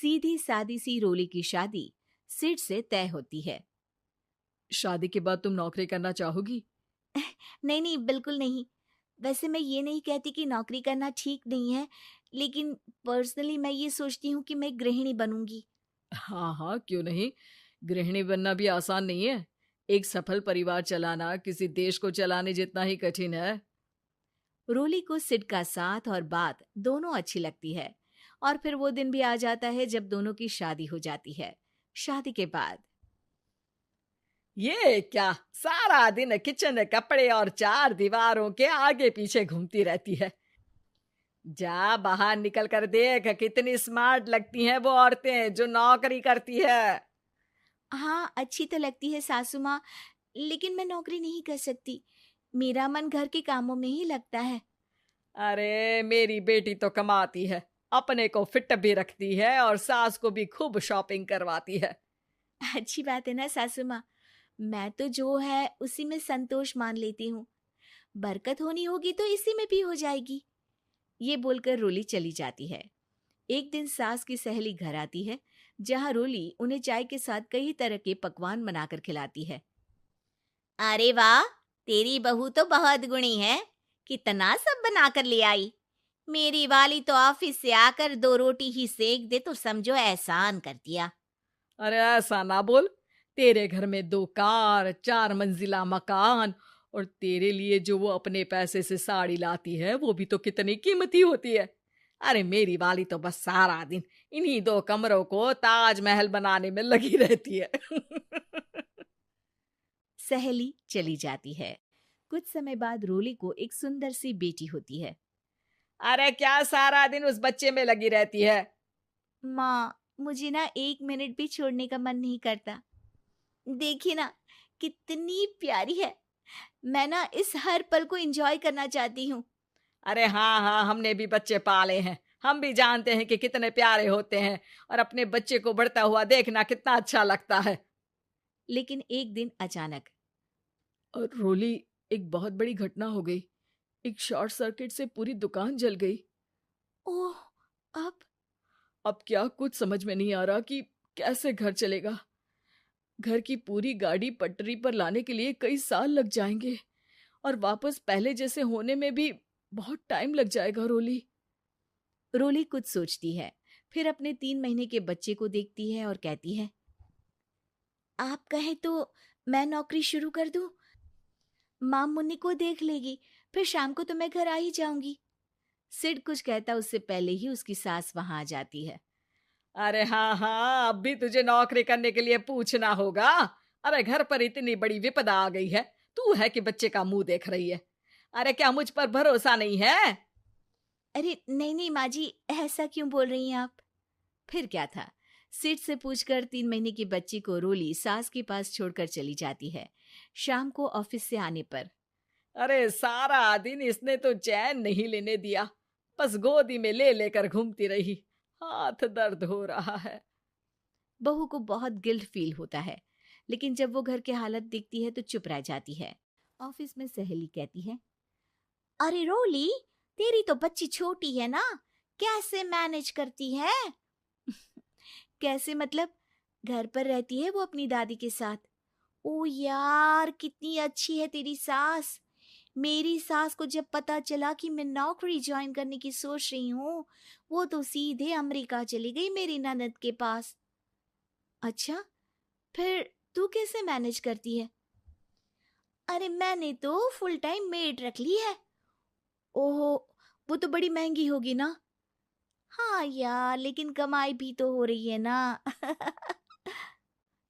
सीधी सादी सी रोली की शादी सिड से तय होती है। शादी के बाद तुम नौकरी करना चाहोगी? नहीं नहीं, बिल्कुल नहीं। वैसे मैं ये नहीं कहती कि नौकरी करना ठीक नहीं है, लेकिन पर्सनली मैं ये सोचती हूँ कि मैं गृहिणी बनूंगी। हाँ हाँ, क्यों नहीं। गृहिणी बनना भी आसान नहीं है। एक सफल परिवार चलाना किसी देश को चलाने जितना ही कठिन है। रोली को सिड का साथ और बात दोनों अच्छी लगती है, और फिर वो दिन भी आ जाता है जब दोनों की शादी हो जाती है। शादी के बाद ये क्या, सारा दिन किचन कपड़े और चार दीवारों के आगे पीछे घूमती रहती है। जा बाहर निकल कर देख, कितनी स्मार्ट लगती हैं वो औरतें जो नौकरी करती है। हाँ, अच्छी तो लगती है सासू माँ, लेकिन मैं नौकरी नहीं कर सकती। मेरा मन घर के कामों में ही लगता है। अरे मेरी बेटी तो कमाती है, अपने को फिट भी रखती है और सास को भी खूब शॉपिंग करवाती है। अच्छी बात है ना सासू माँ। मैं तो जो है उसी में संतोष मान लेती हूँ। बरकत होनी होगी तो इसी में भी हो जाएगी। ये बोलकर रोली चली जाती है। एक दिन सास की सहेली घर आती है, जहाँ रोली उन्हें चाय के साथ कई तरह के पकवान बनाकर खिलाती है। अरे वाह, तेरी बहू तो बहुत गुणी है। कितना सब बनाकर ले आई। मेरी वाली तो ऑफिस से आकर 2 रोटी ही सेक दे तो समझो एहसान कर दिया। अरे ऐसा ना बोल। तेरे घर में 2 कार, 4 मंजिला मकान, और तेरे लिए जो वो अपने पैसे से साड़ी लाती है वो भी तो कितनी कीमती होती है। अरे मेरी वाली तो बस सारा दिन इन्हीं 2 कमरों को ताजमहल बनाने में लगी रहती है। सहेली चली जाती है। कुछ समय बाद रोली को एक सुंदर सी बेटी होती है। अरे क्या सारा दिन उस बच्चे में लगी रहती है। माँ, मुझे ना 1 मिनट भी छोड़ने का मन नहीं करता। देखिए ना, कितनी प्यारी है। मैं ना इस हर पल को एंजॉय करना चाहती हूँ। अरे हाँ हाँ, हमने भी बच्चे पाले हैं, हम भी जानते हैं कि कितने प्यारे होते हैं, और अपने बच्चे को बढ़ता हुआ देखना कितना अच्छा लगता है। लेकिन एक दिन अचानक और रोली, एक बहुत बड़ी घटना हो गई। एक शॉर्ट सर्किट से पूरी दुकान जल गई। ओह, अब अब क्या कुछ समझ में नहीं आ रहा कि कैसे घर चलेगा। घर की पूरी गाड़ी पटरी पर लाने के लिए कई साल लग जाएंगे, और वापस पहले जैसे होने में भी बहुत टाइम लग जाएगा। रोली रोली कुछ सोचती है, फिर अपने 3 महीने के बच्चे को देखती है और कहती है, आप कहें तो मैं नौकरी शुरू कर दूं? माँ मुन्नी को देख लेगी, फिर शाम को तो मैं घर आ ही जाऊंगी। सिड कुछ कहता उससे पहले ही उसकी सास वहां आ जाती है। अरे हाँ हाँ, अब भी तुझे नौकरी करने के लिए पूछना होगा। अरे घर पर इतनी बड़ी विपदा आ गई है, तू है कि बच्चे का मुंह देख रही है। अरे क्या मुझ पर भरोसा नहीं है? अरे नहीं नहीं माँ जी, ऐसा क्यों बोल रही हैं आप? फिर क्या था, सिड से पूछकर 3 महीने की बच्ची को रोली सास के पास छोड़कर चली जाती है। शाम को ऑफिस से आने पर अरे सारा दिन इसने तो चैन नहीं लेने दिया, बस गोदी में ले लेकर घूमती रही। हाथ दर्द हो रहा है। बहू को बहुत गिल्ट फील होता है, लेकिन जब वो घर की हालत देखती है तो चुप रह जाती है। ऑफिस में सहेली कहती है, अरे रोली, तेरी तो बच्ची छोटी है ना, कैसे मैनेज करती है? कैसे मतलब? घर पर रहती है वो अपनी दादी के साथ। ओ यार, कितनी अच्छी है तेरी सास। मेरी सास को जब पता चला कि मैं नौकरी ज्वाइन करने की सोच रही हूँ, वो तो सीधे अमेरिका चली गई मेरी ननद के पास। अच्छा, फिर तू कैसे मैनेज करती है? अरे मैंने तो फुल टाइम मेड रख ली है। ओहो, वो तो बड़ी महंगी होगी ना? हाँ यार, लेकिन कमाई भी तो हो रही है ना।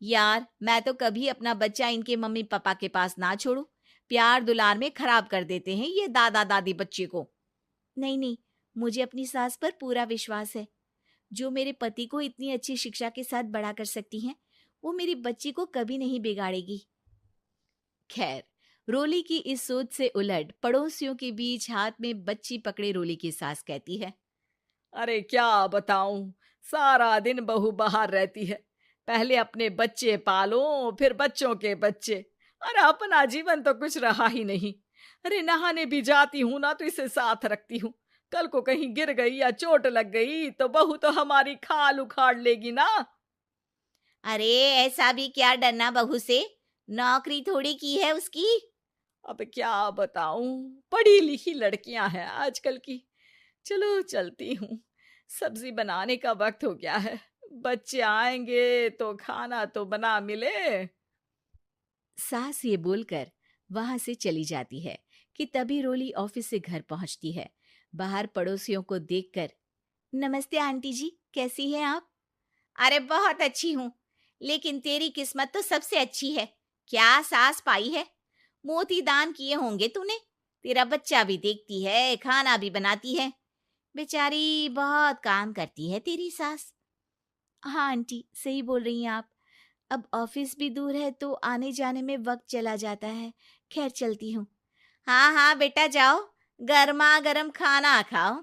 यार, मैं तो कभी अपना बच्चा इनके मम्मी पापा के पास ना छोड़ू। प्यार दुलार में खराब कर देते हैं ये दादा दादी बच्चे को। नहीं नहीं, मुझे अपनी सास पर पूरा विश्वास है। जो मेरे पति को इतनी अच्छी शिक्षा के साथ बड़ा कर सकती हैं, वो मेरी बच्ची को कभी नहीं बिगाड़ेगी। खैर, रोली की इस सोच से उलट पड़ोसियों के बीच हाथ में बच्ची पकड़े रोली की सास कहती है, अरे क्या बताऊं, सारा दिन बहू बाहर रहती है। पहले अपने बच्चे पालो, फिर बच्चों के बच्चे। अरे अपना जीवन तो कुछ रहा ही नहीं। अरे नहाने भी जाती हूं ना तो इसे साथ रखती हूँ, कल को कहीं गिर गई या चोट लग गई तो बहू तो हमारी खाल उखाड़ लेगी ना। अरे ऐसा भी क्या डरना बहू से, नौकरी थोड़ी की है उसकी। अब क्या बताऊं, पढ़ी लिखी लड़कियां हैं आजकल की। चलो चलती हूँ, सब्जी बनाने का वक्त हो गया है। बच्चे आएंगे तो खाना तो बना मिले। सास ये बोलकर वहां से चली जाती है कि तभी रोली ऑफिस से घर पहुंचती है। बाहर पड़ोसियों को देखकर, नमस्ते आंटी जी, कैसी हैं आप? अरे बहुत अच्छी हूँ, लेकिन तेरी किस्मत तो सबसे अच्छी है। क्या सास पाई है, मोती दान किए होंगे तूने। तेरा बच्चा भी देखती है, खाना भी बनाती है। बेचारी बहुत काम करती है तेरी सास। हाँ आंटी, सही बोल रही हैं आप। अब ऑफिस भी दूर है तो आने जाने में वक्त चला जाता है। खैर चलती हूँ। हाँ हाँ बेटा जाओ, गर्मा गर्म खाना खाओ।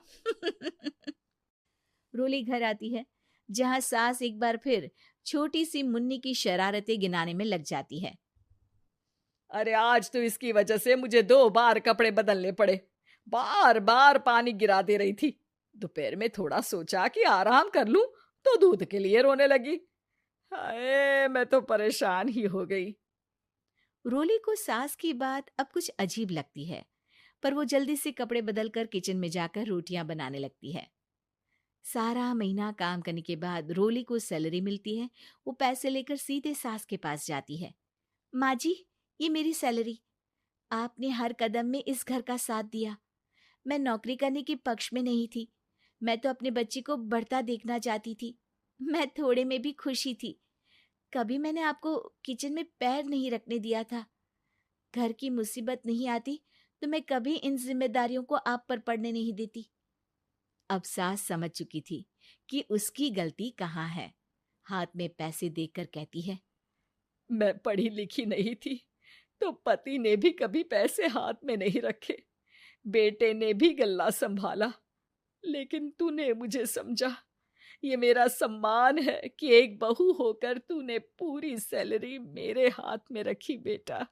रोली घर आती है, जहाँ सास एक बार फिर छोटी सी मुन्नी की शरारतें गिनाने में लग जाती है। अरे आज तो इसकी वजह से मुझे 2 बार कपड़े बदलने पड़े। बार बार पानी गिरा दे रही थी। दोपहर में थोड़ा सोचा कि आराम कर लूं तो दूध के लिए रोने लगी। हाय, मैं तो परेशान ही हो गई। रोली को सास की बात अब कुछ अजीब लगती है, पर वो जल्दी से कपड़े बदलकर किचन में जाकर रोटियां बनाने लगती है। सारा महीना काम करने के बाद रोली को सैलरी मिलती है। वो पैसे लेकर सीधे सास के पास जाती है। माँ जी, ये मेरी सैलरी। आपने हर कदम में इस घर का साथ दिया। मैं नौकरी करने के पक्ष में नहीं थी। मैं तो अपने बच्चे को बढ़ता देखना चाहती थी। मैं थोड़े में भी खुशी थी। कभी मैंने आपको किचन में पैर नहीं रखने दिया था। घर की मुसीबत नहीं आती तो मैं कभी इन जिम्मेदारियों को आप पर पड़ने नहीं देती। अब सास समझ चुकी थी कि उसकी गलती कहाँ है। हाथ में पैसे देकर कहती है, मैं पढ़ी लिखी नहीं थी तो पति ने भी कभी पैसे हाथ में नहीं रखे। बेटे ने भी गल्ला संभाला, लेकिन तूने मुझे समझा। ये मेरा सम्मान है कि एक बहू होकर तूने पूरी सैलरी मेरे हाथ में रखी बेटा।